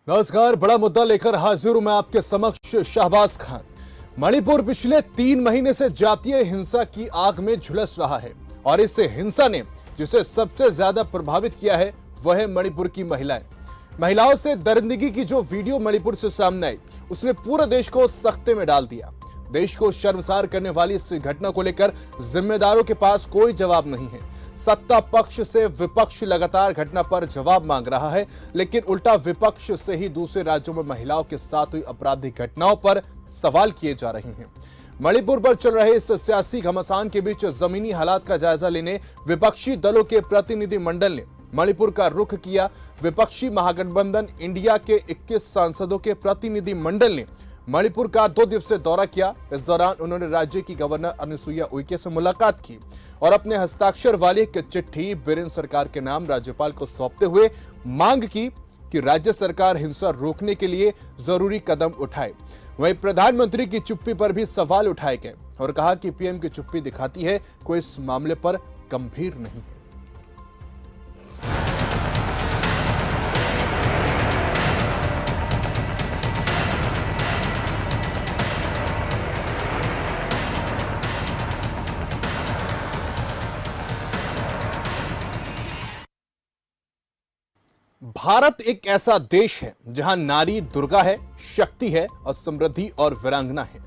नमस्कार, बड़ा मुद्दा लेकर हाजिर हूं मैं आपके समक्ष। शाहबाज खान। मणिपुर पिछले 3 महीने से जातीय हिंसा की आग में झुलस रहा है और इस हिंसा ने जिसे सबसे ज्यादा प्रभावित किया है वह है मणिपुर की महिलाएं। महिलाओं से दरिंदगी की जो वीडियो मणिपुर से सामने आई उसने पूरे देश को सख्ते में डाल दिया। देश को शर्मसार करने वाली इस घटना को लेकर जिम्मेदारों के पास कोई जवाब नहीं है। सत्ता पक्ष से विपक्ष लगातार घटना पर जवाब मांग रहा है, लेकिन उल्टा विपक्ष से ही दूसरे राज्यों में महिलाओं के साथ हुई आपराधिक घटनाओं पर सवाल किए जा रहे हैं। मणिपुर पर चल रहे इस सियासी घमासान के बीच जमीनी हालात का जायजा लेने विपक्षी दलों के प्रतिनिधि मंडल ने मणिपुर का रुख किया। विपक्षी महागठबंधन इंडिया के 21 सांसदों के प्रतिनिधि मंडल ने मणिपुर का 2 दिवसीय दौरा किया। इस दौरान उन्होंने राज्य की गवर्नर अनुसुईया उइके से मुलाकात की और अपने हस्ताक्षर वाली एक चिट्ठी बिरेन सरकार के नाम राज्यपाल को सौंपते हुए मांग की कि राज्य सरकार हिंसा रोकने के लिए जरूरी कदम उठाए। वहीं प्रधानमंत्री की चुप्पी पर भी सवाल उठाए गए और कहा कि पीएम की चुप्पी दिखाती है कोई इस मामले पर गंभीर नहीं है। भारत एक ऐसा देश है जहां नारी दुर्गा है, शक्ति है और समृद्धि और वीरांगना है।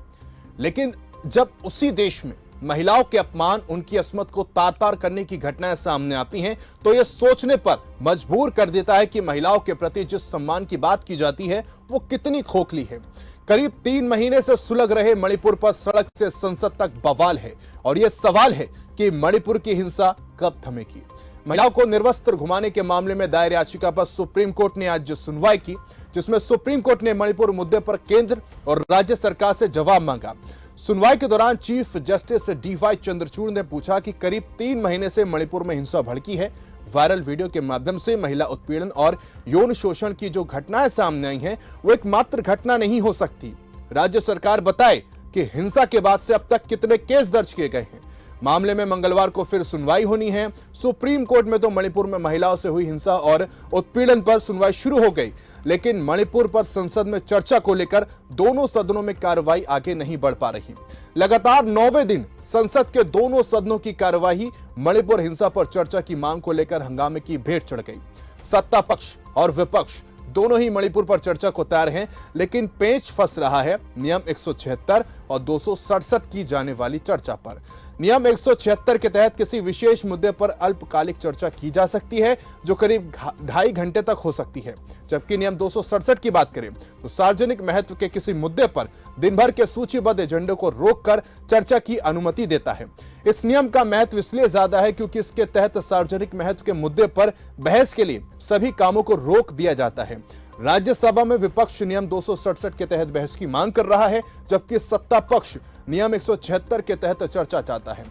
लेकिन जब उसी देश में महिलाओं के अपमान, उनकी अस्मत को तार-तार करने की घटनाएं सामने आती हैं तो यह सोचने पर मजबूर कर देता है कि महिलाओं के प्रति जिस सम्मान की बात की जाती है वो कितनी खोखली है। करीब 3 महीने से सुलग रहे मणिपुर पर सड़क से संसद तक बवाल है और यह सवाल है कि मणिपुर की हिंसा कब थमेगी। महिलाओं को निर्वस्त्र घुमाने के मामले में दायर याचिका पर सुप्रीम कोर्ट ने आज सुनवाई की, जिसमें सुप्रीम कोर्ट ने मणिपुर मुद्दे पर केंद्र और राज्य सरकार से जवाब मांगा। सुनवाई के दौरान चीफ जस्टिस डीवाई चंद्रचूड़ ने पूछा कि करीब 3 महीने से मणिपुर में हिंसा भड़की है। वायरल वीडियो के माध्यम से महिला उत्पीड़न और यौन शोषण की जो घटनाएं सामने आई हैं वो एकमात्र घटना नहीं हो सकती। राज्य सरकार बताए कि हिंसा के बाद से अब तक कितने केस दर्ज किए गए हैं। मामले में मंगलवार को फिर सुनवाई होनी है। सुप्रीम कोर्ट में तो मणिपुर में महिलाओं से हुई हिंसा और उत्पीड़न पर सुनवाई शुरू हो गई, लेकिन मणिपुर पर संसद में चर्चा को लेकर दोनों सदनों में कार्रवाई आगे नहीं बढ़ पा रही। लगातार 9वें दिन संसद के दोनों सदनों की कार्यवाही मणिपुर हिंसा पर चर्चा की मांग को लेकर हंगामे की भेंट चढ़ गई। सत्ता पक्ष और विपक्ष दोनों ही मणिपुर पर चर्चा को तैयार हैं, लेकिन पेच फंस रहा है नियम 176 और 267 की जाने वाली चर्चा पर। नियम 176 के तहत किसी विशेष मुद्दे पर अल्पकालिक चर्चा की जा सकती है जो करीब 2.5 घंटे तक हो सकती है, जबकि नियम 267 की बात करें तो सार्वजनिक महत्व के किसी मुद्दे पर दिन भर के सूचीबद्ध एजेंडे को रोककर चर्चा की अनुमति देता है। इस नियम का महत्व इसलिए ज्यादा है क्योंकि इसके तहत सार्वजनिक महत्व के मुद्दे पर बहस के लिए सभी कामों को रोक दिया जाता है। राज्यसभा में विपक्ष नियम 267 के तहत बहस की मांग कर रहा है, जबकि सत्ता पक्ष नियम 176 के तहत चर्चा चाहता है।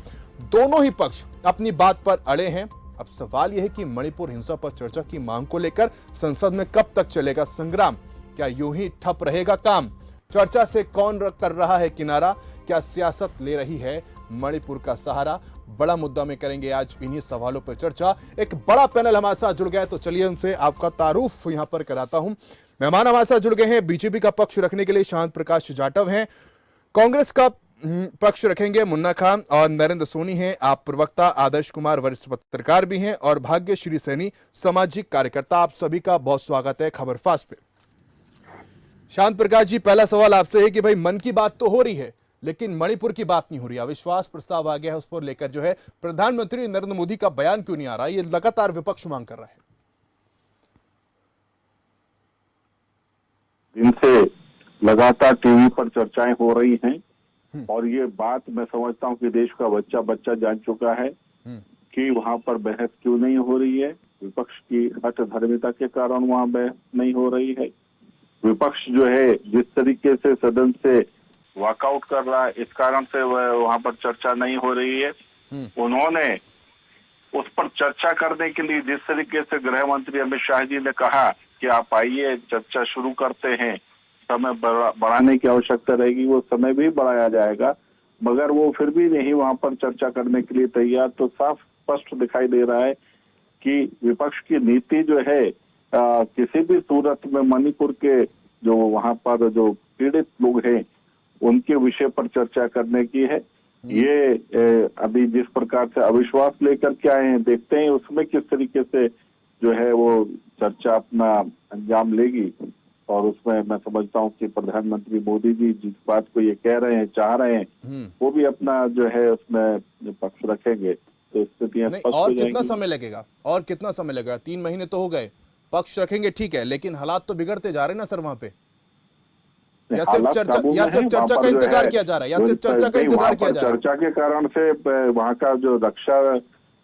दोनों ही पक्ष अपनी बात पर अड़े हैं। अब सवाल यह है कि मणिपुर हिंसा पर चर्चा की मांग को लेकर संसद में कब तक चलेगा संग्राम? क्या यूं ही ठप रहेगा काम? चर्चा से कौन कर रहा है किनारा? क्या सियासत ले रही है मणिपुर का सहारा? बड़ा मुद्दा में करेंगे आज इन्हीं सवालों पर चर्चा। एक बड़ा पैनल हमारे साथ जुड़ गया है तो चलिए उनसे आपका तारुफ यहां पर कराता हूं। मेहमान हमारे साथ जुड़ गए हैं। बीजेपी का पक्ष रखने के लिए शांत प्रकाश जाटव हैं, कांग्रेस का पक्ष रखेंगे मुन्ना खान और नरेंद्र सोनी हैं। आप प्रवक्ता आदर्श कुमार वरिष्ठ पत्रकार भी हैं और भाग्यश्री सैनी सामाजिक कार्यकर्ता। आप सभी का बहुत स्वागत है खबरफास्ट पे। शांत प्रकाश जी, पहला सवाल आपसे है कि भाई मन की बात तो हो रही है लेकिन मणिपुर की बात नहीं हो रही। अविश्वास प्रस्ताव आ गया है, उस पर लेकर जो है प्रधानमंत्री नरेंद्र मोदी का बयान क्यों नहीं आ रहा? ये लगातार विपक्ष मांग कर रहा है। दिन से लगातार टीवी पर चर्चाएं हो रही हैं और ये बात मैं समझता हूं कि देश का बच्चा बच्चा जान चुका है कि वहां पर बहस क्यों नहीं हो रही है। विपक्ष की हठ धर्मिता के कारण वहां बहस नहीं हो रही है। विपक्ष जो है जिस तरीके से सदन से वॉकआउट कर रहा है, इस कारण से वहां पर चर्चा नहीं हो रही है। उन्होंने उस पर चर्चा करने के लिए जिस तरीके से गृह मंत्री अमित शाह जी ने कहा कि आप आइए चर्चा शुरू करते हैं, समय बढ़ाने की आवश्यकता रहेगी, वो समय भी बढ़ाया जाएगा, मगर वो फिर भी नहीं वहां पर चर्चा करने के लिए तैयार। तो साफ स्पष्ट दिखाई दे रहा है कि विपक्ष की नीति जो है किसी भी सूरत में मणिपुर के जो वहां पर जो पीड़ित लोग हैं उनके विषय पर चर्चा करने की है। ये अभी जिस प्रकार से अविश्वास लेकर के आए हैं, देखते हैं उसमें किस तरीके से जो है वो चर्चा अपना अंजाम लेगी। और उसमें मैं समझता हूँ कि प्रधानमंत्री मोदी जी जिस बात को ये कह रहे हैं, चाह रहे हैं, वो भी अपना जो है उसमें पक्ष रखेंगे, तो स्थितियां नहीं, स्पष्ट हो और जाएंगी। कितना समय लगेगा? और कितना समय लगेगा? 3 महीने तो हो गए, पक्ष रखेंगे ठीक है, लेकिन हालात तो बिगड़ते जा रहे हैं ना सर वहां पे। या सिर्फ चर्चा का इंतजार किया जा रहा है, या सिर्फ चर्चा का इंतजार किया जा रहा है? चर्चा के कारण से वहाँ का जो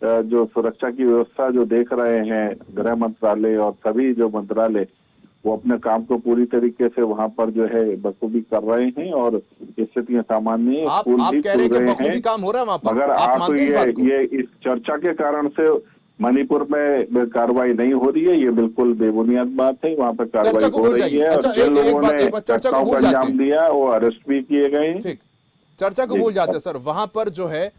जो सुरक्षा की व्यवस्था जो देख रहे हैं गृह मंत्रालय और सभी जो मंत्रालय, वो अपने काम को पूरी तरीके से वहाँ पर जो है बखूबी कर रहे हैं और स्थितियां सामान्य आप कह रहे हैं कि बखूबी काम हो रहा है वहाँ पर, मगर आप ये इस चर्चा के कारण से मणिपुर में कार्रवाई नहीं हो रही है, ये बिल्कुल बेबुनियाद बात है। वहाँ पर कार्रवाई हो रही है और जिन लोगों ने घटनाओं को अंजाम दिया वो अरेस्ट भी किए गए हैं। ठीक, चर्चा को भूल जाते सर। वहां पर जो है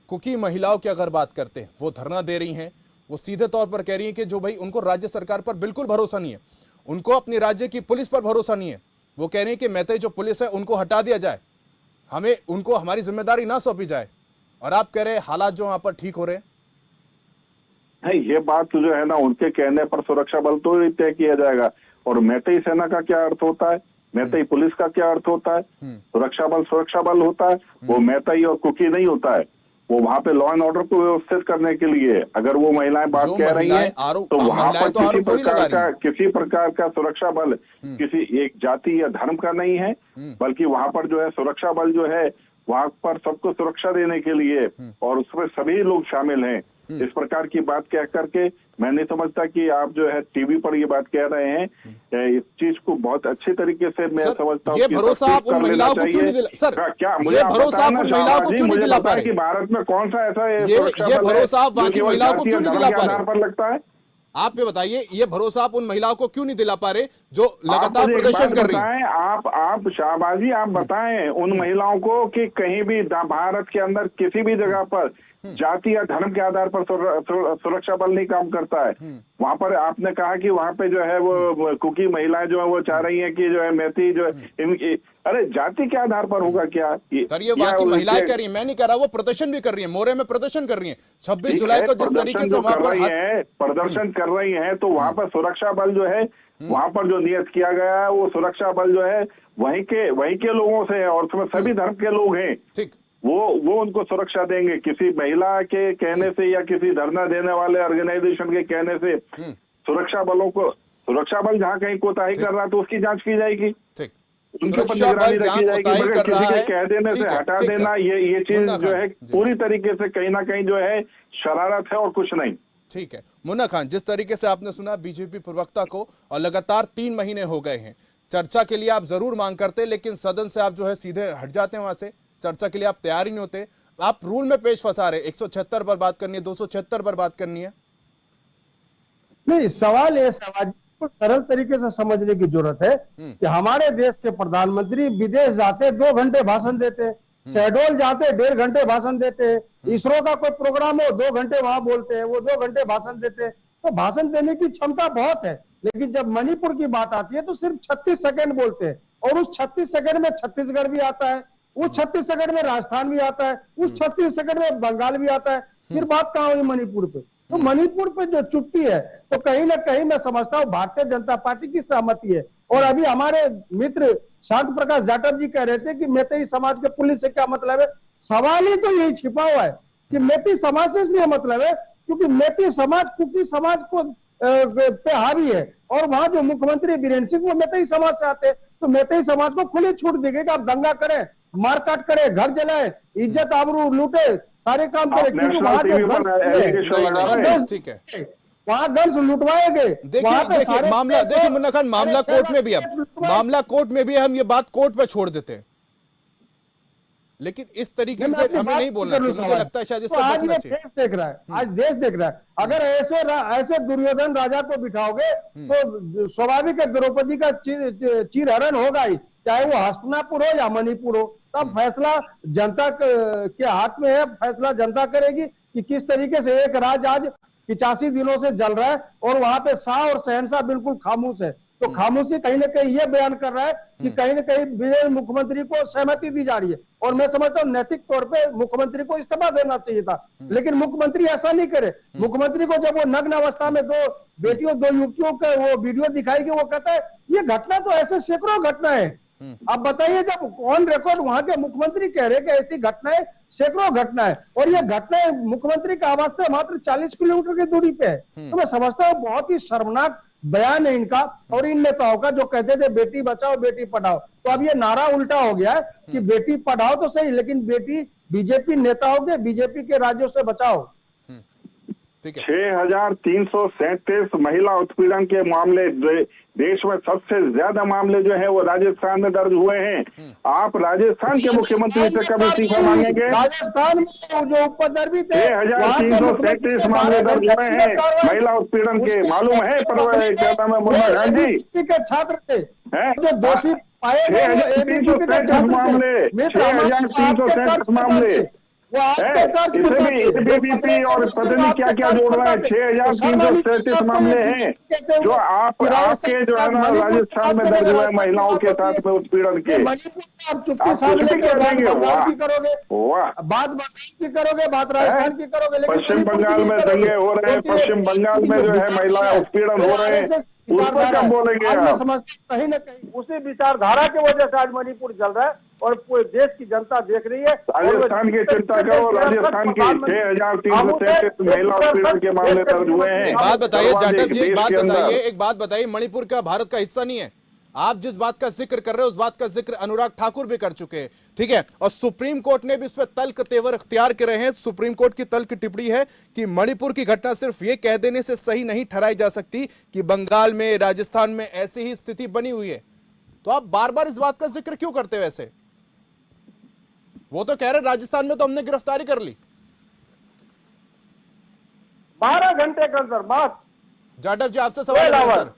कुकी महिलाओं की अगर बात करते हैं, वो धरना दे रही हैं, वो सीधे तौर पर कह रही हैं कि जो भाई उनको राज्य सरकार पर बिल्कुल भरोसा नहीं है, उनको अपनी राज्य की पुलिस पर भरोसा नहीं है। वो कह रही है कि मैतेई जो पुलिस है उनको हटा दिया जाए, हमें उनको हमारी जिम्मेदारी ना सौंपी जाए। और आप कह रहे हैं हालात जो वहां पर ठीक हो रहे हैं। नहीं, ये बात जो है ना, उनके कहने पर सुरक्षा बल तो ही तय किया जाएगा। और मैतेई सेना का क्या अर्थ होता है, मैतेई पुलिस का क्या अर्थ होता है? सुरक्षा बल होता है, वो मैतेई और कुकी नहीं होता है। वो वहाँ पे लॉ एंड ऑर्डर को व्यवस्थित करने के लिए, अगर वो महिलाएं बात कह रही हैं तो वहाँ पर किसी प्रकार का सुरक्षा बल किसी एक जाति या धर्म का नहीं है, बल्कि वहाँ पर जो है सुरक्षा बल जो है वहाँ पर सबको सुरक्षा देने के लिए, और उसमें सभी लोग शामिल हैं। इस प्रकार की बात कह करके मैं नहीं समझता कि आप जो है टीवी पर ये बात कह रहे हैं। इस चीज को बहुत अच्छे तरीके से मैं समझता हूँ। ये भरोसा आप उन महिलाओं को क्यों नहीं दिला सर? क्या मुझे ये भरोसा आप उन महिलाओं को क्यों नहीं दिला पा रहे? कि भारत में कौन सा ऐसा ये भरोसा आप वहां की महिलाओं को क्यों नहीं दिला पा रहे? पर लगता है आप ये बताइए, ये भरोसा आप उन महिलाओं को क्यों नहीं दिला पा रहे जो लगातार प्रदर्शन कर रही हैं? आप शाहबाजी आप बताएं उन महिलाओं को कि कहीं भी भारत के अंदर किसी भी जगह पर जाति या धर्म के आधार पर सुरक्षा बल नहीं काम करता है। वहां पर आपने कहा कि वहां पे जो है वो कुकी महिलाएं जो है वो चाह रही हैं कि जो है मैती जो है इनकी, अरे जाति के आधार पर होगा क्या? सर ये वहां की महिलाएं कह रही हैं, मैं नहीं कह रहा, वो प्रदर्शन भी कर रही है, मोरे में प्रदर्शन कर रही है 26 जुलाई को। जिस तरीके से वहां पर प्रदर्शन कर रही है, तो वहां पर सुरक्षा बल जो है वहां पर जो नियत किया गया है वो सुरक्षा बल जो है वहीं के लोगों से है, और उसमें सभी धर्म के लोग हैं। ठीक, वो उनको सुरक्षा देंगे। किसी महिला के कहने से या किसी धरना देने वाले ऑर्गेनाइजेशन के कहने से सुरक्षा बल जहाँ कहीं कोताही कर रहा है तो उसकी जांच की जाएगी, उनके ऊपर निगरानी रखी जाएगी। मगर किसी के कह देने से हटा देना, ये चीज जो है पूरी तरीके से कहीं ना कहीं जो है शरारत है और कुछ नहीं। ठीक है मुन्ना खान, जिस तरीके से आपने सुना बीजेपी प्रवक्ता को, और लगातार 3 महीने हो गए हैं, चर्चा के लिए आप जरूर मांग करते, लेकिन सदन से आप जो है सीधे हट जाते हैं, वहां से चर्चा के लिए आप तैयार ही नहीं होते। आप रूल में पेश फंसा रहे, 176 पर बात करनी है, 276 पर बात करनी है। नहीं, सवाल ये समाज को सरल तरीके से समझने की जरूरत है कि हमारे देश के प्रधानमंत्री विदेश जाते 2 घंटे भाषण देते, शहडोल जाते 1.5 घंटे भाषण देते, इसरो का कोई प्रोग्राम हो 2 घंटे वहां बोलते हैं, वो 2 घंटे भाषण देते। तो भाषण देने की क्षमता बहुत है, लेकिन जब मणिपुर की बात आती है तो सिर्फ 36 सेकंड बोलते हैं, और उस 36 सेकंड में छत्तीसगढ़ भी आता है, उस 36 सेकंड में राजस्थान भी आता है, उस 36 सेकंड में बंगाल भी आता है। फिर बात कहां हुई मणिपुर पे? तो मणिपुर पे जो चुप्पी है, तो कहीं ना कहीं मैं समझता हूँ भारतीय जनता पार्टी की सहमति है। और अभी हमारे मित्र शांत प्रकाश जाटव जी कह रहे थे कि मैतेई समाज के पुलिस से क्या मतलब है। सवाल ही तो यही छिपा हुआ है कि मैतेई समाज से इसलिए मतलब है क्योंकि मैतेई समाज कुकी समाज को पे हावी है, और वहां जो मुख्यमंत्री बीरेन्द्र सिंह वो मैतेई समाज से आते हैं। तो मैतेई समाज को खुली छूट दी गई कि आप दंगा करें, मारकाट करे, घर जलाए, इज्जत आबरू लूटे, सारे काम करे, क्योंकि वहां गन्स लुटवाए गए। देखिए मामला, देखिए मुन्ना खान, मामला कोर्ट में भी है, मामला कोर्ट में भी है, हम ये बात कोर्ट पे छोड़ देते हैं, लेकिन इस तरीके से हमें नहीं बोलना चाहिए। मुझे लगता है शायद इससे बचना चाहिए। देश देख रहा है, आज देश देख रहा है। अगर ऐसे दुर्योधन राजा को बिठाओगे तो स्वाभाविक है द्रौपदी का चीरहरण होगा ही, चाहे वो हस्तिनापुर हो या मणिपुर हो। तब फैसला जनता के हाथ में है, फैसला जनता करेगी कि किस तरीके से एक राज्य आज 85 दिनों से जल रहा है और वहां पे शाह और शहनशाह बिल्कुल खामोश है। तो खामोशी कहीं ना कहीं ये बयान कर रहा है कि कहीं ना कहीं विजय मुख्यमंत्री को सहमति दी जा रही है। और मैं समझता हूँ नैतिक तौर पे मुख्यमंत्री को इस्तीफा देना चाहिए था, लेकिन मुख्यमंत्री ऐसा नहीं करे। मुख्यमंत्री को जब वो नग्न अवस्था में दो बेटियों, दो युवतियों का वो वीडियो दिखाई कि वो कहता है ये घटना तो ऐसे सैकड़ों घटनाएं हैं। अब बताइए, जब ऑन रिकॉर्ड वहां के मुख्यमंत्री कह रहे कि ऐसी घटनाएं सैकड़ों घटनाएं, और ये घटनाएं मुख्यमंत्री के आवास से मात्र 40 किलोमीटर की दूरी पे है। तो मैं समझता हूँ बहुत ही शर्मनाक बयान है इनका और इन नेताओं का, जो कहते थे बेटी बचाओ बेटी पढ़ाओ। तो अब ये नारा उल्टा हो गया है कि बेटी पढ़ाओ तो सही, लेकिन बेटी बीजेपी नेताओं के, बीजेपी के राज्यों से बचाओ। 6,337 महिला उत्पीड़न के मामले देश में सबसे ज्यादा मामले जो है वो राजस्थान में दर्ज हुए हैं। आप राजस्थान के मुख्यमंत्री से कब इस्तीफा मांगेंगे? राजस्थान में जो उपद्रवी थे 6,337 मामले दर्ज हुए हैं महिला उत्पीड़न के, मालूम है? क्या नाम है? मुन्ना गांधी के छात्र थे जो दोषी पाए 6,337 मामले, 6,337 मामले। बीबीपी और पता नहीं क्या क्या जोड़ रहा है। 6,337 मामले हैं जो आपके जो है ना राजस्थान में दर्ज हुए महिलाओं के साथ में उत्पीड़न के। आप चुप्पी साध लेके बात करोगे, बात की करोगे, बात राजस्थान की करोगे, लेकिन पश्चिम बंगाल में दंगे हो रहे हैं, पश्चिम बंगाल में जो है महिला उत्पीड़न हो रहे हैं, उस पर क्या बोलेंगे आप? कहीं न कहीं उसी विचारधारा की वजह से आज मणिपुर जल रहा है और पूरे देश की जनता देख रही है। राजस्थान की चिंता करो, राजस्थान की 6,337 महिला उत्पीड़न के मामले दर्ज हुए हैं। एक बात बताइए जाटव जी, एक बात बताइए, मणिपुर का भारत का हिस्सा नहीं है। आप जिस बात का जिक्र कर रहे हो उस बात का जिक्र अनुराग ठाकुर भी कर चुके हैं, ठीक है, और सुप्रीम कोर्ट ने भी इस पर तल्ख तेवर अख्तियार करे हैं। सुप्रीम कोर्ट की तल्ख टिप्पणी है कि मणिपुर की घटना सिर्फ ये कह देने से सही नहीं ठहराई जा सकती कि बंगाल में, राजस्थान में ऐसी ही स्थिति बनी हुई है। तो आप बार बार इस बात का जिक्र क्यों करते वैसे? वो तो कह रहे राजस्थान में तो हमने गिरफ्तारी कर ली 12 घंटे के अंदर। बात जाटव जी आपसे सवाल है सर।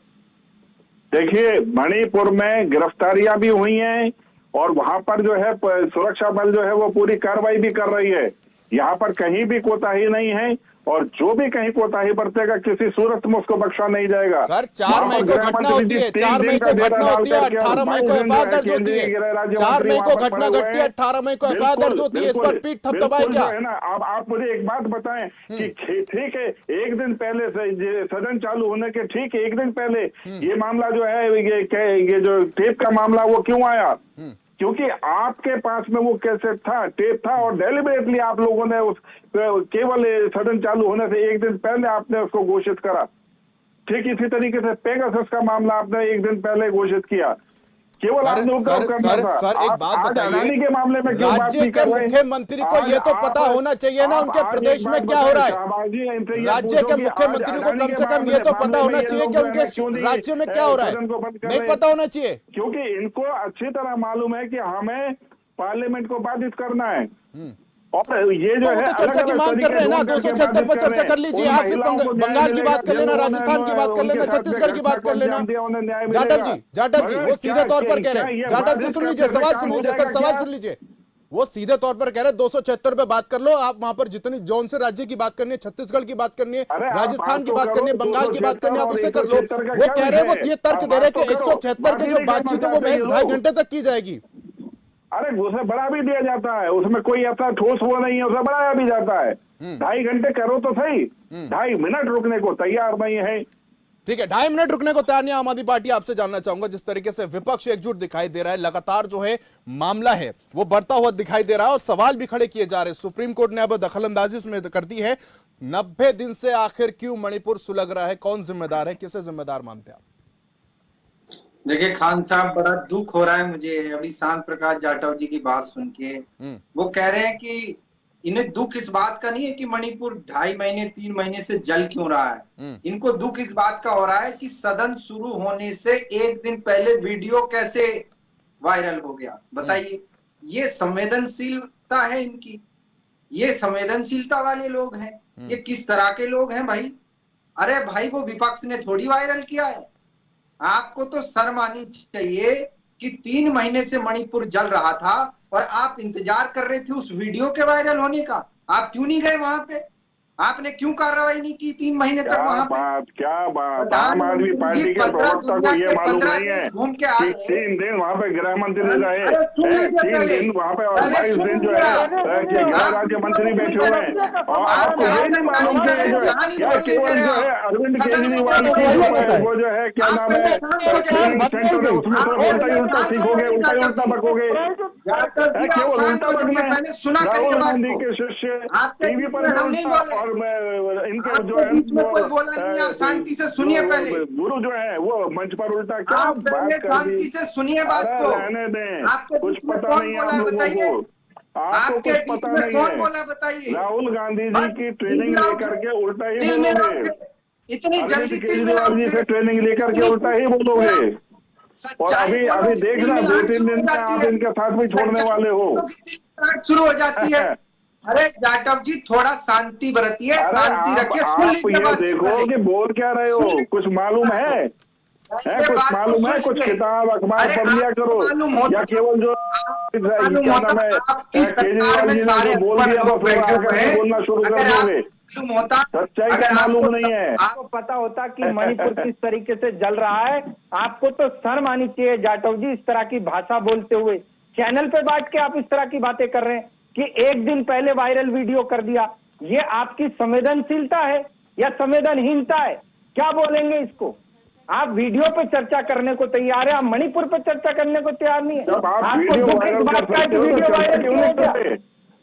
देखिए, मणिपुर में गिरफ्तारियां भी हुई हैं और वहां पर जो है सुरक्षा बल जो है वो पूरी कार्रवाई भी कर रही है। यहाँ पर कहीं भी कोताही नहीं है और जो भी कहीं कोताही बरतेगा किसी सूरत में उसको बख्शा नहीं जाएगा। सर 4 मई को घटना होती है, 4 मई को घटना होती है, 18 मई को एफआईआर दर्ज होती है। 4 मई को घटना घटती है, 18 मई को एफआईआर दर्ज होती है। इस पर पीठ थपथपाए क्या है ना? आप मुझे एक बात बताएं कि ठीक है, एक दिन पहले से सदन चालू होने के ठीक 1 दिन पहले ये मामला जो है, ये जो टेप का मामला वो क्यों आया? क्योंकि आपके पास में वो कैसेट था, टेप था और डेलिबरेटली आप लोगों ने उस केवल सदन चालू होने से 1 दिन पहले आपने उसको घोषित करा। ठीक इसी तरीके से पेगासस का मामला आपने 1 दिन पहले घोषित किया। केवल सर, एक बात बताइए, के मामले में क्यों बात नहीं राज्य के मुख्यमंत्री को यह तो पता होना चाहिए ना उनके प्रदेश में क्या हो रहा है। राज्य के मुख्यमंत्री को कम से कम ये तो पता होना चाहिए कि उनके राज्य में क्या हो रहा है। नहीं पता होना चाहिए क्योंकि इनको अच्छी तरह मालूम है कि हमें पार्लियामेंट को बाधित करना है। और ये जो है चर्चा की मांग कर रहे हैं ना, 276 पर चर्चा कर लीजिए। आप फिर बंगाल की बात कर लेना, राजस्थान की बात कर लेना, छत्तीसगढ़ की बात कर लेना। जाटव जी वो सीधे तौर पर कह रहे हैं, जाटव जी सुन लीजिए, सवाल सुन लीजिए सर, सवाल सुन लीजिए। वो सीधे तौर पर कह रहे हैं 276 पे बात कर लो। आप वहां पर जितनी जौन से राज्य की बात करनी है, छत्तीसगढ़ की बात करनी है, राजस्थान की बात करनी है, बंगाल की बात करनी है, आप उससे कर लो। वो कह रहे हैं, वो ये तर्क दे रहे हैं कि 176 की जो बातचीत है वो महज 2.5 घंटे तक की जाएगी। अरे उसे बढ़ा भी दिया जाता है, उसमें कोई ऐसा ठोस वो नहीं है, उसे बढ़ाया भी जाता है। 2.5 घंटे करो तो सही, 2.5 मिनट रुकने को तैयार नहीं है। ठीक है, 2.5 मिनट रुकने को तैयार नहीं। आम आदमी पार्टी आपसे जानना चाहूंगा, जिस तरीके से विपक्ष एकजुट दिखाई दे रहा है, लगातार जो है मामला है वो बढ़ता हुआ दिखाई दे रहा है और सवाल भी खड़े किए जा रहे हैं। सुप्रीम कोर्ट ने अब दखलंदाजी उसमें कर दी है। 90 दिन से आखिर क्यों मणिपुर सुलग रहा है? कौन जिम्मेदार है? किसे जिम्मेदार मानते हैं आप? देखिए खान साहब, बड़ा दुख हो रहा है मुझे अभी शांत प्रकाश जाटव जी की बात सुन के। वो कह रहे हैं कि इन्हें दुख इस बात का नहीं है कि मणिपुर 2.5 महीने 3 महीने से जल क्यों रहा है। इनको दुख इस बात का हो रहा है कि सदन शुरू होने से 1 दिन पहले वीडियो कैसे वायरल हो गया। बताइए, ये संवेदनशीलता है इनकी? ये संवेदनशीलता वाले लोग हैं? ये किस तरह के लोग हैं भाई? अरे भाई, वो विपक्ष ने थोड़ी वायरल किया है। आपको तो शर्म आनी चाहिए कि 3 महीने से मणिपुर जल रहा था और आप इंतजार कर रहे थे उस वीडियो के वायरल होने का। आप क्यों नहीं गए वहां पे? आपने क्यों कार्रवाई नहीं की 3 महीने तक वहां पे? क्या बात, आम आदमी पार्टी के प्रवक्ता को ये मालूम नहीं है घूम के आ कि गए। 3 दिन वहाँ पे गृह मंत्री रहे, अरे सुन लीजिए 3 पहले। दिन वहाँ पे और पहले 22 दिन जो है गृह राज्य मंत्री बैठे हुए हैं, और आपको ये नहीं मालूम कि जो है केवल जो है अरविंद केजरीवाल की वो जो है क्या नाम है ट्रेनिंग सेंटर है, उसमें तो उल्टा ही उल्टा सीखोगे, उल्टा ही उल्टा बकोगे, केवल उल्टा बकना है। मैंने सुना राहुल गांधी के शिष्य टीवी पर हम नहीं बोल रहे, और इनके जो है बीच में कोई बोला नहीं, आप शांति से सुनिए पहले। गुरु जो है वो मंच पर उल्टा क्या आप बात पहले कर दी। शांति से सुनिए बात को। रहने दें, आपके कुछ बीच में पता कौन नहीं है बोला हम लोगों बताइए? को, आपको आपके कुछ बीच पता में नहीं कौन है। बोला बताइए? राहुल गांधी जी बस की ट्रेनिंग दिल लेकर के उल्टा ही दिल बोलोगे, मिलाओगे, इतनी अरविंद जल्दी दिल केजरीवाल जी से मिलाओगे, ट्रेनिंग लेकर के इतनी उल्टा ही बोलोगे। और सच्चाई अभी बोलोगे, देखना दिल 2-3 मिलाना दिन में शुरू हो आप जाती है। इनके साथ भी छोड़ने सच्चाई वाले हो। बोलोगे, दिल मिलाना शुरू हो जाती है। अरे जाटव जी थोड़ा शांति बरतिए, शांति रखिए, सुन आप लीजिए ये बात देखो कि बोल क्या रहे हो, कुछ मालूम है? कुछ मालूम है? कुछ किताब अखबार पढ़ लिया करो, या केवल जो क्या नाम है केजरीवाल जी ने जो बोल दिया बस वो आकर बोलना शुरू कर दोगे। सच्चाई का मालूम नहीं है। आपको पता होता कि मणिपुर किस तरीके से जल रहा है, आपको तो शर्म आनी चाहिए जाटव जी, इस तरह की भाषा बोलते हुए चैनल पे बैठ के आप इस तरह की बातें कर रहे हैं कि एक दिन पहले वायरल वीडियो कर दिया। ये आपकी संवेदनशीलता है या संवेदनहीनता है? क्या बोलेंगे इसको? आप वीडियो पे चर्चा करने को तैयार है, आप मणिपुर पे चर्चा करने को तैयार नहीं है। आपको दुख इस बात का वीडियो वायरल क्यों नहीं किया?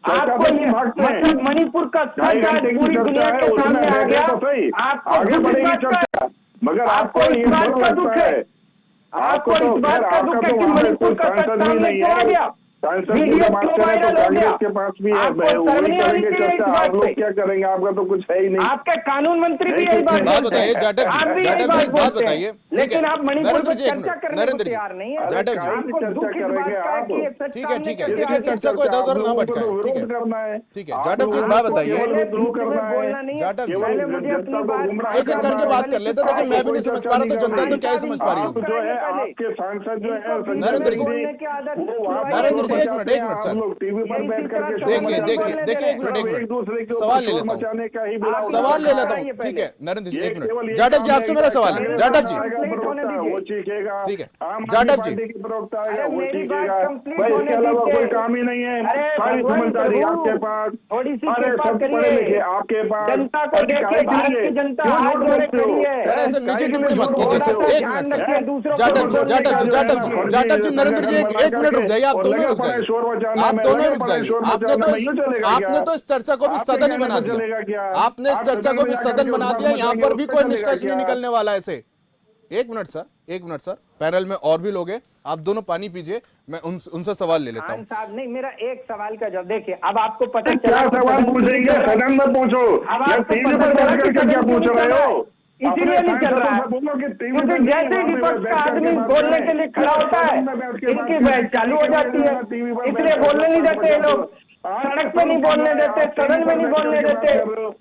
आपको ये मतलब मणिपुर का सच आज पूरी दुनिया के सामने आ गया, आपको आगे बढ़ेगी चर्चा, मगर आपको इस बात का दुख है, आपको इस बात का दुख है कि मणिपुर का सच सामने क्यों आ गया, वीडियो क्यों वायरल हो गया? के पास भी है, आपको शर्म नहीं आनी चाहिए इस बात आप लोग पे? क्या करेंगे? आपका तो कुछ है ही नहीं। आपके कानून मंत्री भी यही बात बात बोलते बताइए हैं, जाटव आप भी जी, यही जाटव जी बात बात बोलते बताइए, हैं, ठीक लेकिन है। आप मणिपुर नरेंद्र पर जी, एक चर्चा मिनट, करने को नरेंद्र जी, तैयार नहीं है। जाटव जी, आपको दुख इस बात का है कि ये सच ठीक है, सामने ठीक है, कैसे आ देखिए गया? चर्चा को इधर उधर ना भटकाएं, ठीक है, करना है, ठीक है। जाटव जी एक बात बताइए, बोलना नहीं है। जाटव जी, पहले मुझे अपनी बात एक एक करके बात कर लेते, देखिए मैं भी नहीं समझ पा रहा तो जनता तो क्या ही समझ पा रही आप होगी। जो है आपके सांसद जो है नरेंद्र जी, बोलने की आदत नरेंद्र जी, एक मिनट सर, लोग टीवी पर बैठ करके देखिए देखिए देखिए एक मिनट सवाल ले लेता हूँ, मचाने का ही बुरा सवाल ले लेता हूँ, ठीक है नरेंद्र जी, एक मिनट। जाटव जी आपसे मेरा सवाल है, जाटव जी, वो चीखेगा, ठीक है, आम जाटव आदमी जी, पार्टी के प्रवक्ता है अरे वो मेरी चीखेगा, बात कंप्लीट भाई होने इसके अलावा दीजिए। कोई काम ही नहीं है, अरे सारी भगवान समझदारी प्रभु, आपके पास, थोड़ी सी अरे कृपा सब करिए। पढ़े लिखे आपके पास, जनता को देखिए, भारत की जनता हाथ जोड़े खड़ी है। अरे ऐसे नीचे टिप्पणी मत कीजिए सर, थोड़ा सा एक ध्यान मिनट रखिए, सर, दूसरों को जाटव जी, बोलने जाटव का जी, जाटव जी, अधिकार जाटव जी, नरेंद्र जी, एक मिनट रुक जाइए, आप दोनों रुक जाइए, आप दोनों रुक जाइए। आपने तो इस चर्चा को भी सदन ही बना दिया, आपने इस चर्चा को भी सदन बना दिया, यहाँ पर भी कोई निष्कर्ष नहीं निकलने वाला है ऐसे। एक मिनट सर, पैनल में और भी लोग हैं, आप दोनों पानी पीजिए, मैं उनसे सवाल ले लेता हूँ। साहब नहीं, मेरा एक सवाल का जवाब देखिए, अब आपको पता क्या सवाल पूछेंगे? सदन में पूछो, या टीवी पर बैठ करके क्या पूछ रहे हो? इसीलिए नहीं चल रहा है, क्योंकि जैसे ही विपक्ष का आदमी बोलने के लिए खड़ा होता है इनकी बहस चालू हो जाती है, इसलिए बोलने नहीं देते ये लोग, सड़क पे नहीं बोलने देते, सदन में नहीं बोलने देते,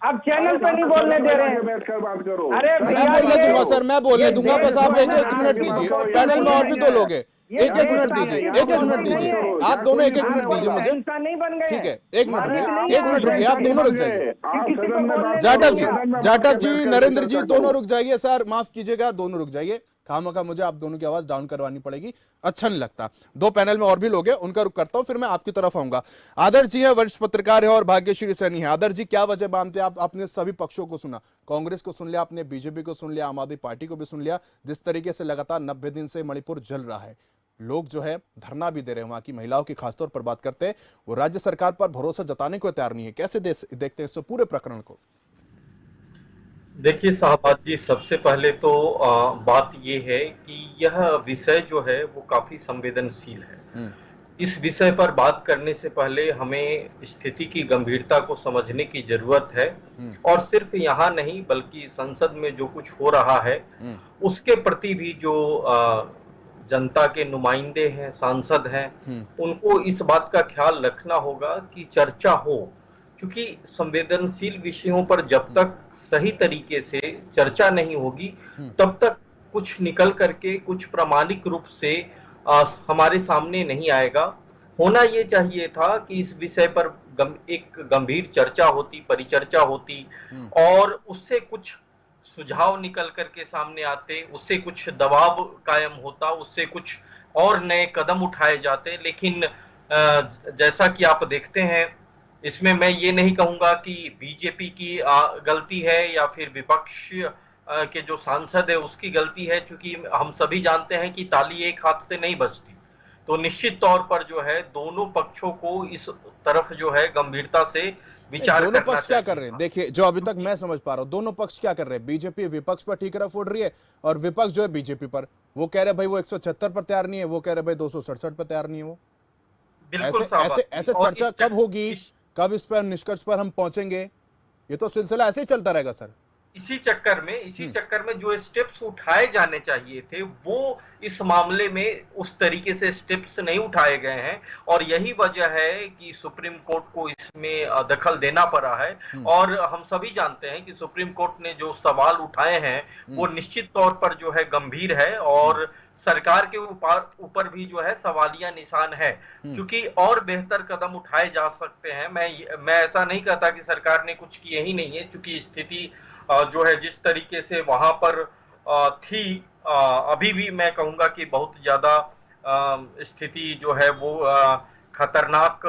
अब चैनल पे नहीं बोलने दे रहे हैं। बैठकर बात करो। अरे मैं बोलने दूंगा सर, मैं बोलने दूंगा, बस आप एक एक मिनट दीजिए, पैनल में और भी दो लोग हैं, एक एक मिनट दीजिए, एक एक मिनट दीजिए, आप दोनों एक एक मिनट दीजिए मुझे, नहीं बन गए, ठीक है, एक मिनट रुकिए, आप दोनों रुक जाइए। जाटव जी, नरेंद्र जी, दोनों रुक जाइए सर, माफ कीजिएगा, दोनों रुक जाइए, खामखा मुझे आप दोनों की आवाज डाउन करवानी पड़ेगी, अच्छा नहीं लगता। दो पैनल में और भी लोग हैं, उनका रुख करता हूं, फिर मैं आपकी तरफ आऊंगा। आदर्श जी है, वरिष्ठ पत्रकार है और भाग्यश्री सैनी है। आदर्श जी, क्या वजह मानते हैं आप? आपने सभी पक्षों को सुना, कांग्रेस को सुन लिया आपने, बीजेपी को सुन लिया, आम आदमी पार्टी को भी सुन लिया, जिस तरीके से लगातार 90 दिन से मणिपुर जल रहा है, लोग जो है धरना भी दे रहे हैं, वहां की महिलाओं की खासतौर पर बात करते हैं, वो राज्य सरकार पर भरोसा जताने को तैयार नहीं है, कैसे देखते हैं इस पूरे प्रकरण को? देखिए साहबाद जी, सबसे पहले तो बात ये है कि यह विषय जो है वो काफी संवेदनशील है। इस विषय पर बात करने से पहले हमें स्थिति की गंभीरता को समझने की जरूरत है, और सिर्फ यहाँ नहीं बल्कि संसद में जो कुछ हो रहा है उसके प्रति भी जो जनता के नुमाइंदे हैं, सांसद हैं, उनको इस बात का ख्याल रखना होगा कि चर्चा हो, क्योंकि संवेदनशील विषयों पर जब तक सही तरीके से चर्चा नहीं होगी तब तक कुछ निकल करके कुछ प्रामाणिक रूप से हमारे सामने नहीं आएगा। होना ये चाहिए था कि इस विषय पर एक गंभीर चर्चा होती, परिचर्चा होती और उससे कुछ सुझाव निकल करके सामने आते, उससे कुछ दबाव कायम होता, उससे कुछ और नए कदम उठाए जाते। लेकिन जैसा कि आप देखते हैं, इसमें मैं ये नहीं कहूंगा कि बीजेपी की गलती है या फिर विपक्ष के जो सांसद है उसकी गलती है, क्योंकि हम सभी जानते हैं कि ताली एक हाथ से नहीं बजती। तो निश्चित तौर पर जो है दोनों पक्षों को इस तरफ जो है गंभीरता से विचार दोनों करना पक्ष क्या कर चाहिए रहे हैं? था। देखिए, जो अभी तक मैं समझ पा रहा हूं, दोनों पक्ष क्या कर रहे हैं? बीजेपी विपक्ष पर ठीकरा फोड़ रही है और विपक्ष जो है बीजेपी पर, वो कह रहे भाई वो 176 पर तैयार नहीं है, वो कह रहे भाई 267 पर तैयार नहीं है। वो बिल्कुल ऐसे साहब, ऐसे ऐसे और चर्चा कब होगी, कब इस पर निष्कर्ष पर हम पहुंचेंगे? ये तो सिलसिला ऐसे ही चलता रहेगा सर। इसी चक्कर में जो स्टेप्स उठाए जाने चाहिए थे वो इस मामले में उस तरीके से स्टेप्स नहीं उठाए गए हैं और यही वजह है कि सुप्रीम कोर्ट को इसमें दखल देना पड़ा है। और हम सभी जानते हैं कि सुप्रीम कोर्ट ने जो सवाल उठाए हैं वो निश्चित तौर पर जो है गंभीर है और सरकार के ऊपर भी जो है सवालिया निशान है, क्योंकि और बेहतर कदम उठाए जा सकते हैं। मैं ऐसा नहीं कहता कि सरकार ने कुछ किए ही नहीं है, क्योंकि स्थिति जो है जिस तरीके से वहां पर थी, अभी भी मैं कहूंगा कि बहुत ज्यादा स्थिति जो है वो खतरनाक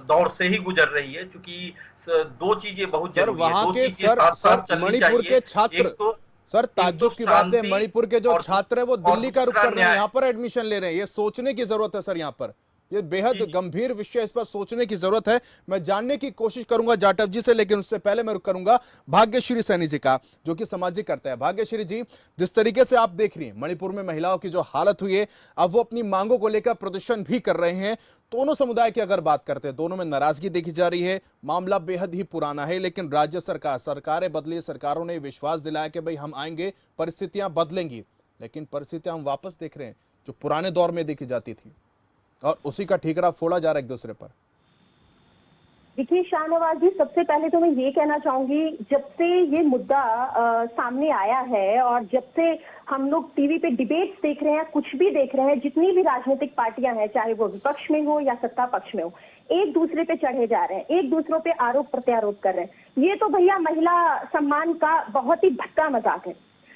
दौर से ही गुजर रही है, क्योंकि दो चीजें बहुत जरूरी है, दो चीजें साथ साथ चलनी मणिपुर चाहिए। के छात्र, एक तो सर ताज्जुब की बात है, मणिपुर के जो छात्र है वो दिल्ली का रुख कर रहे हैं, यहाँ पर एडमिशन ले रहे हैं। ये सोचने की जरूरत है सर, यहाँ पर ये बेहद गंभीर विषय, इस पर सोचने की जरूरत है। मैं जानने की कोशिश करूंगा जाटव जी से, लेकिन उससे पहले मैं रुक करूंगा भाग्यश्री सैनी जी का, जो कि सामाजिक करता है। भाग्यश्री जी, जिस तरीके से आप देख रही हैं मणिपुर में महिलाओं की जो हालत हुई है, अब वो अपनी मांगों को लेकर प्रदर्शन भी कर रहे हैं। दोनों समुदाय की अगर बात करते हैं, दोनों में नाराजगी देखी जा रही है। मामला बेहद ही पुराना है, लेकिन राज्य सरकारें बदली, सरकारों ने विश्वास दिलाया कि भाई हम आएंगे, परिस्थितियां बदलेंगी, लेकिन परिस्थितियां हम वापस देख रहे हैं जो पुराने दौर में देखी जाती थी और उसी का ठीकरा फोड़ा जा रहा है एक दूसरे पर। देखिए शाहनवाज जी, सबसे पहले तो मैं ये कहना चाहूंगी, जब से ये मुद्दा सामने आया है और जब से हम लोग टीवी पे डिबेट्स देख रहे हैं, कुछ भी देख रहे हैं, जितनी भी राजनीतिक पार्टियां हैं, चाहे वो विपक्ष में हो या सत्ता पक्ष में हो, एक दूसरे पे चढ़े जा रहे हैं, एक दूसरों पे आरोप प्रत्यारोप कर रहे हैं। ये तो भैया महिला सम्मान का बहुत ही भक्का मजाक है।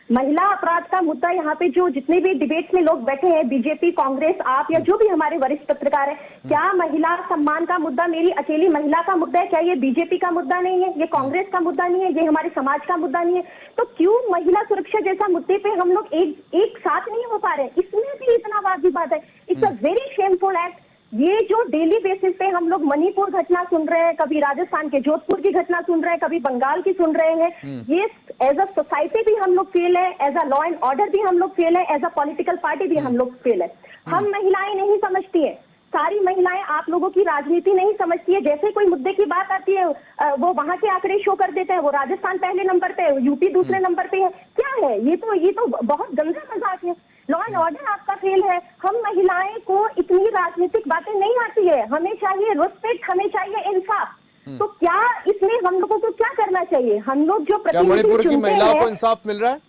महिला अपराध का मुद्दा यहाँ पे जो जितने भी डिबेट्स में लोग बैठे हैं, बीजेपी, कांग्रेस, आप या जो भी हमारे वरिष्ठ पत्रकार हैं, क्या महिला सम्मान का मुद्दा मेरी अकेली महिला का मुद्दा है? क्या ये बीजेपी का मुद्दा नहीं है? ये कांग्रेस का मुद्दा नहीं है? ये हमारे समाज का मुद्दा नहीं है? तो क्यों महिला सुरक्षा जैसा मुद्दे पे हम लोग एक साथ नहीं हो पा रहे? इसमें भी इतना वाद विवाद है। It's a very shameful act. ये जो डेली बेसिस पे हम लोग मणिपुर घटना सुन रहे हैं, कभी राजस्थान के जोधपुर की घटना सुन रहे हैं, कभी बंगाल की सुन रहे हैं, ये एज अ सोसाइटी भी हम लोग फेल है, as a law and order भी हम लोग फेल है, एज अ पॉलिटिकल पार्टी भी हम लोग फेल है। हम महिलाएं नहीं समझती है, सारी महिलाएं आप लोगों की राजनीति नहीं समझती है। जैसे कोई मुद्दे की बात आती है वो वहां के आंकड़े शो कर देते हैं, वो राजस्थान पहले नंबर पे है, यूपी दूसरे नंबर पे है। क्या है ये? तो बहुत गंदा मजाक है। लॉ एंड ऑर्डर आपका फेल है। हम महिलाएं को इतनी राजनीतिक बातें नहीं आती है, हमें चाहिए रिस्पेक्ट, हमें चाहिए इंसाफ। तो क्या इसमें हम लोगों को क्या करना चाहिए? हम लोग जो मणिपुर की महिलाओं को इंसाफ मिल रहा है?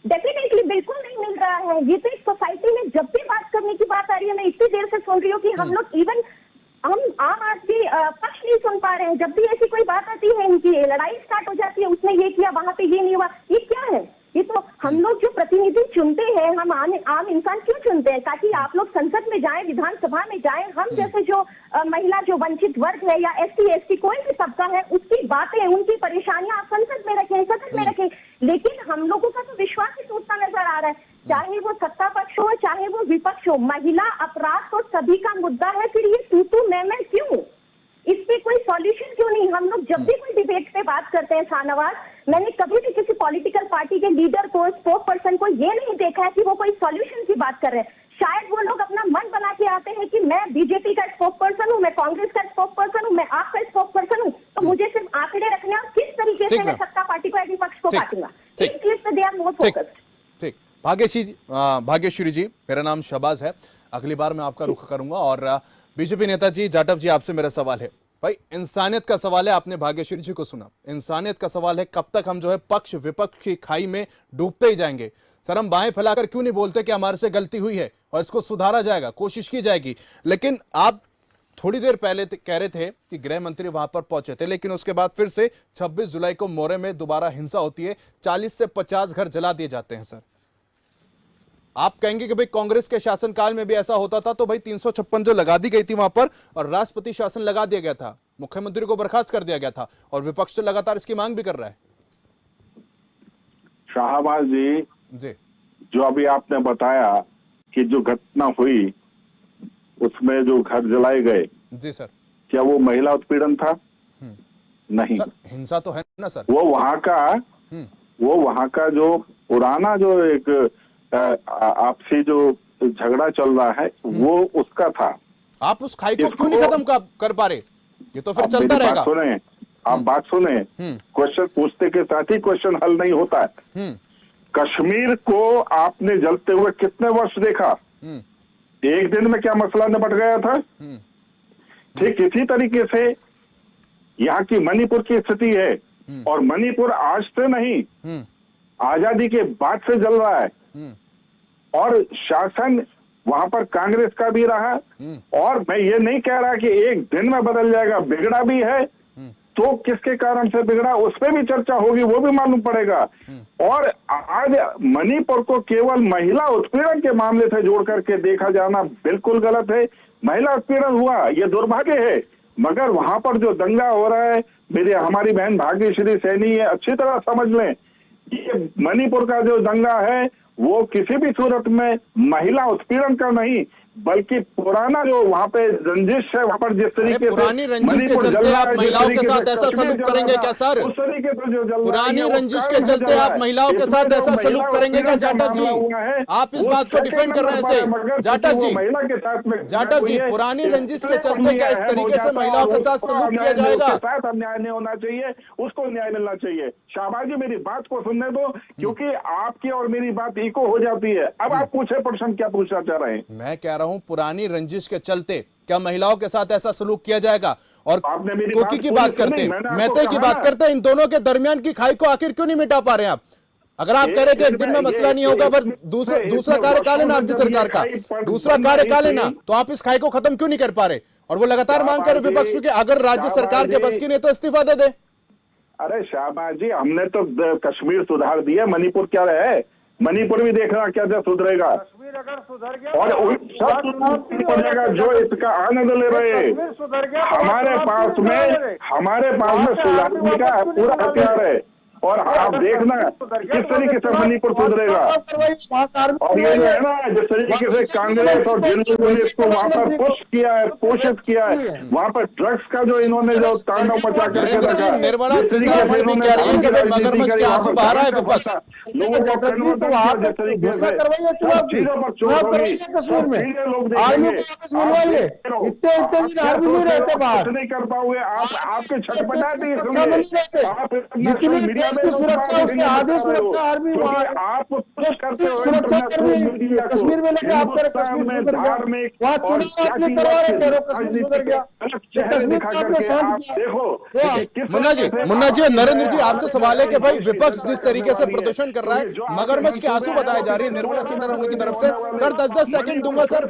डेफिनेटली बिल्कुल नहीं मिल रहा है। ये तो एक सोसाइटी में जब भी बात करने की बात आ रही है, मैं इतनी देर से सुन रही हूँ कि हम लोग इवन हम आम आदमी पक्ष नहीं सुन पा रहे हैं। जब भी ऐसी कोई बात आती है, इनकी लड़ाई स्टार्ट हो जाती है, उसने ये किया, वहां पे ये नहीं हुआ। ये क्या है? ये तो हम लोग जो प्रतिनिधि चुनते हैं, हम आम इंसान क्यों चुनते हैं? ताकि आप लोग संसद में जाएं, विधानसभा में जाएं, हम जैसे जो महिला, जो वंचित वर्ग है या एसटी एसटी कोई भी तबका है, उसकी बातें, उनकी परेशानियां आप संसद में रखें, सदन में रखें। लेकिन हम लोगों का तो विश्वास ही टूटता नजर आ रहा है, चाहे वो सत्ता पक्ष हो चाहे वो विपक्ष हो। महिला अपराध तो सभी का मुद्दा है, फिर ये तू मैं क्यों? इस पे कोई सॉल्यूशन क्यों नहीं? हम लोग जब भी कोई डिबेट पे बात करते हैं शाहनवाज, मैंने कभी भी किसी पॉलिटिकल पार्टी के लीडर को, स्पोक पर्सन को ये नहीं देखा है कि वो कोई सॉल्यूशन की बात कर रहे हैं। शायद वो लोग अपना मन बना के आते हैं कि मैं बीजेपी का स्पोक पर्सन हूँ, मैं कांग्रेस का स्पोक पर्सन हूँ, मैं आपका स्पोक पर्सन हूँ, तो मुझे सिर्फ आंकड़े रखने और किस तरीके से मैं सत्ता पार्टी को या विपक्ष को काटूंगा, इस चीज पे दे आर मोर फोकस्ड। ठीक, भाग्यश्री जी, मेरा नाम शहबाज है। अगली बार मैं आपका रुख करूंगा। और बीजेपी नेताजी जाटव जी, आपसे मेरा सवाल है, भाई इंसानियत का सवाल है। आपने भाग्यश्री जी को सुना, इंसानियत का सवाल है। कब तक हम जो है पक्ष विपक्ष की खाई में डूबते ही जाएंगे? सर हम बाहें फैलाकर क्यों नहीं बोलते कि हमारे से गलती हुई है और इसको सुधारा जाएगा, कोशिश की जाएगी। लेकिन आप थोड़ी देर पहले कह रहे थे कि गृह मंत्री वहां पर पहुंचे थे, लेकिन उसके बाद फिर से 26 जुलाई को मोरे में दोबारा हिंसा होती है, 40 से 50 घर जला दिए जाते हैं। सर आप कहेंगे कि भाई कांग्रेस के शासनकाल में भी ऐसा होता था, तो भाई 356 जो लगा दी गई थी वहां पर और राष्ट्रपति शासन लगा दिया गया था, मुख्यमंत्री को बर्खास्त कर दिया गया था और विपक्ष तो लगातार इसकी मांग भी कर रहा है। शाहबाज जी, जो अभी आपने बताया कि जो घटना हुई उसमें जो घर जलाए गए, जी सर, क्या वो महिला उत्पीड़न था? नहीं, सर हिंसा तो है ना सर। वो वहां का जो पुराना जो एक आपसी जो झगड़ा चल रहा है वो उसका था। आप उस खाई को क्यों नहीं खत्म कर पा रहे? ये तो फिर चलता रहेगा। सुने, आप बात सुने, क्वेश्चन पूछते के साथ ही क्वेश्चन हल नहीं होता है। कश्मीर को आपने जलते हुए कितने वर्ष देखा? एक दिन में क्या मसला निपट गया था? ठीक इसी तरीके से यहाँ की मणिपुर की स्थिति है, और मणिपुर आज से नहीं, आजादी के बाद से जल रहा है, और शासन वहां पर कांग्रेस का भी रहा। और मैं ये नहीं कह रहा कि एक दिन में बदल जाएगा, बिगड़ा भी है तो किसके कारण से बिगड़ा उस पर भी चर्चा होगी, वो भी मालूम पड़ेगा। और आज मणिपुर को केवल महिला उत्पीड़न के मामले से जोड़ करके देखा जाना बिल्कुल गलत है। महिला उत्पीड़न हुआ, ये दुर्भाग्य है, मगर वहां पर जो दंगा हो रहा है, हमारी बहन भाग्यश्री सैनी ये अच्छी तरह समझ लें, ये मणिपुर का जो दंगा है वो किसी भी सूरत में महिला उत्पीड़न का नहीं, बल्कि पुराना जो वहाँ पे रंजिश है, वहाँ पर जिस तरीके पुरानी रंजिश के चलते आप महिलाओं के साथ ऐसा सलूक करेंगे क्या सर? उस तरीके से जो जल पुरानी रंजिश के चलते आप महिलाओं के साथ ऐसा सलूक करेंगे क्या जाटव जी? आप इस बात को डिफेंड कर रहे हैं जाटव जी? जाटव जी, पुरानी रंजिश के चलते क्या इस तरीके से महिलाओं के साथ सलूक किया जाएगा? अन्याय नहीं होना चाहिए, उसको न्याय मिलना चाहिए। शाहबाज जी मेरी बात को सुनने दो, क्योंकि आपकी और मेरी बात इको हो जाती है। अब आप पूछे प्रश्न क्या पूछना चाह रहे हैं? मैं कह रहा हूं पुरानी रंजिश के चलते क्या महिलाओं के साथ ऐसा सलूक किया जाएगा? और कोकी की बात करते हैं, मैते की बात करते हैं, इन दोनों के दरमियान की खाई को आखिर क्यों नहीं मिटा पा रहे हैं आप? अगर आप कह रहे कि एक दिन में मसला नहीं होगा, पर दूसरा कार्यकाल है ना आपकी सरकार का, दूसरा कार्यकाल है ना, तो आप इस खाई को खत्म क्यों नहीं कर पा रहे? और वो लगातार मांग कर विपक्ष की अगर राज्य सरकार के बस की नहीं तो इस्तीफा दे दे। अरे शाहबाज जी, हमने तो कश्मीर सुधार दिया, मणिपुर क्या है? मणिपुर भी देखना क्या सुधरेगा, कश्मीर अगर सुधर गया और सब सुधरेगा जो इसका आनंद ले रहे। हमारे पास में सुधारने का पूरा हथियार है, और आप देखना किस तरीके से मणिपुर सुधरेगा। और ये जो है ना, जिस तरीके से कांग्रेस और दिल्ली ने इसको वहाँ पर पुश किया है, पोषित किया है, वहाँ पर ड्रग्स का जो इन्होंने जो तांडव मचा करके रखा, निर्मला सीतारमण भी कह रही है कि भाई मगरमच्छ के आंसू बहा रहा है विपक्ष। लोगों को जिस तरीके से चीजों पर चोट होगी, लोग देखेंगे, कुछ नहीं कर पाओगे आप। आपके छटपटाते ही सुनिए, आप मीडिया में आप कुछ करते हो कश्मीर में लेके आप धार्मिक और चेहरे दिखा करके आप देखो। मुन्ना जी नरेंद्र जी आपसे सवाल है कि भाई विपक्ष जिस तरीके से प्रदर्शन कर रहा है, मगरमच्छ के आंसू बताए जा रही है निर्मला सीतारमण की तरफ से। सर 10-10 सेकंड दूंगा सर,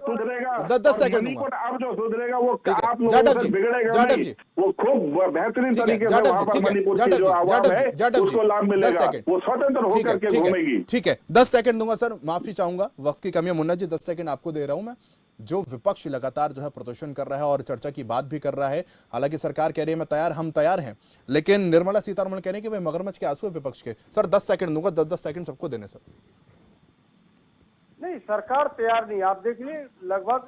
10-10 सेकंड दूंगा। अब जो सुधरेगा वो आप लोगों से बिगड़ेगा नहीं, वो खूब बेहतरीन तरीके से वहां पर मणिपुर की जो आवाज है उसको लाभ मिलेगा, वो स्वतंत्र होकर के घूमेगी। ठीक है 10 सेकंड दूंगा सर, माफी चाहूंगा, वक्त की कमी है। मुन्ना जी 10 सेकंड आपको दे रहा हूं मैं। जो विपक्ष लगातार जो है प्रदर्शन कर रहा है और चर्चा की बात भी कर रहा है, हालांकि सरकार कह रही है मैं तैयार, हम तैयार हैं, लेकिन निर्मला सीतारमण कह रही है कि भाई मगरमच्छ के आंसू है विपक्ष के। सर 10 सेकंड दूंगा, 10-10 सेकंड सबको देने सर। नहीं, सरकार तैयार नहीं। आप देखिए लगभग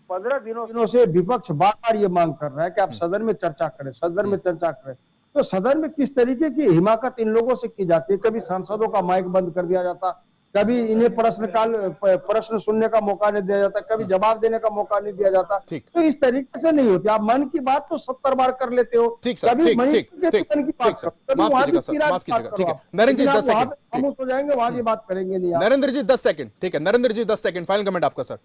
15 दिनों से विपक्ष बार बार ये मांग कर रहा है कि आप सदन में चर्चा करें, सदन में चर्चा करें। तो सदन में किस तरीके की हिमाकत इन लोगों से की जाती है? कभी सांसदों का माइक बंद कर दिया जाता, कभी इन्हें प्रश्न सुनने का मौका नहीं दिया जाता, कभी जवाब देने का मौका नहीं दिया जाता। तो इस तरीके से नहीं होती। आप मन की बात तो 70 बार कर लेते हो, कभी मन की बात करो, नरेंद्र जी 10 सेकंड खामोश हो जाएंगे, वहां की बात करेंगे नहीं। नरेंद्र जी 10 सेकंड, ठीक है नरेंद्र जी 10 सेकंड, फाइनल कमेंट आपका सर।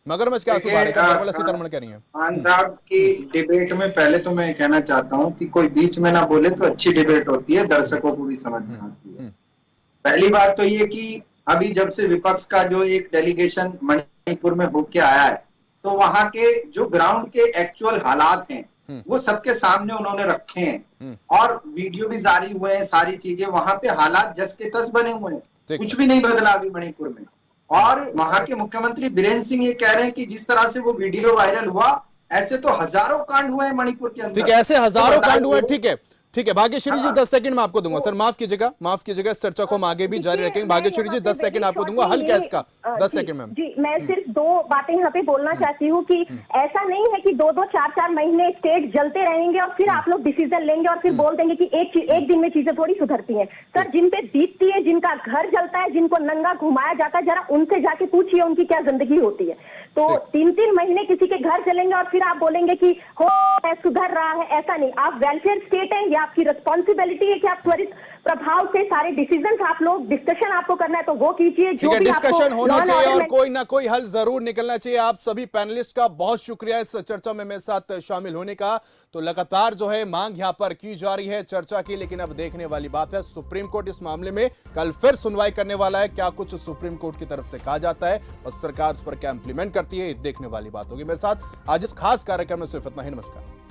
मगरमच्छ के आंसू बहा रहे थे, निर्मला सीतारमण कह रही हैं। खान साहब की डिबेट में पहले तो मैं कहना चाहता हूं कि कोई बीच में ना बोले तो अच्छी डिबेट होती है, दर्शकों को भी समझ में आती है। पहली बात तो ये कि अभी जब से विपक्ष का जो एक डेलीगेशन मणिपुर में होके आया है, तो वहां के जो ग्राउंड के एक्चुअल हालात हैं वो सबके सामने उन्होंने रखे हैं और वीडियो भी जारी हुए हैं, सारी चीजें वहां पे हालात जस के तस बने हुए हैं, कुछ भी नहीं बदला अभी मणिपुर में। और वहां के मुख्यमंत्री बीरेन्द्र सिंह ये कह रहे हैं कि जिस तरह से वो वीडियो वायरल हुआ, ऐसे तो हजारों कांड हुए हैं मणिपुर के अंदर। ठीक है, ऐसे हजारों कांड हुए, ठीक है ठीक है। भाग्यश्री जी 10 सेकंड में आपको दूंगा। सर माफ कीजिएगा, इस चर्चा को हम आगे भी जारी रखेंगे। भाग्यश्री जी 10 सेकंड आपको दूंगा, हल क्या इसका? 10 सेकंड में। जी, मैं सिर्फ 2 बातें यहाँ पे बोलना चाहती हूँ कि ऐसा नहीं है कि 2-2, 4-4 महीने स्टेट जलते रहेंगे और फिर आप लोग डिसीजन लेंगे और फिर बोल देंगे कि एक दिन में चीजें थोड़ी सुधरती हैं। सर, जिन पे बीतती है, जिनका घर जलता है, जिनको नंगा घुमाया जाता है, जरा उनसे जाके पूछिए उनकी क्या जिंदगी होती है। तो 3-3 महीने किसी के घर चलेंगे और फिर आप बोलेंगे कि हो सुधर रहा है, ऐसा नहीं। आप वेलफेयर स्टेट है, ये आपकी रिस्पॉन्सिबिलिटी है कि आप त्वरित प्रभाव से सारे डिसीजन आप लोग, डिस्कशन आपको करना है तो वो कीजिए। ठीक है, डिस्कशन होना चाहिए और कोई ना कोई हल जरूर निकलना चाहिए। आप सभी पैनलिस्ट का बहुत शुक्रिया इस चर्चा में मेरे साथ शामिल होने का। तो लगातार जो है मांग यहां पर की जा रही है चर्चा की, लेकिन अब देखने वाली बात है सुप्रीम कोर्ट इस मामले में कल फिर सुनवाई करने वाला है। क्या कुछ सुप्रीम कोर्ट की तरफ से कहा जाता है और सरकार उस पर क्या इंप्लीमेंट करती है, देखने वाली बात होगी। मेरे साथ आज इस खास कार्यक्रम में सिर्फ इतना ही। नमस्कार।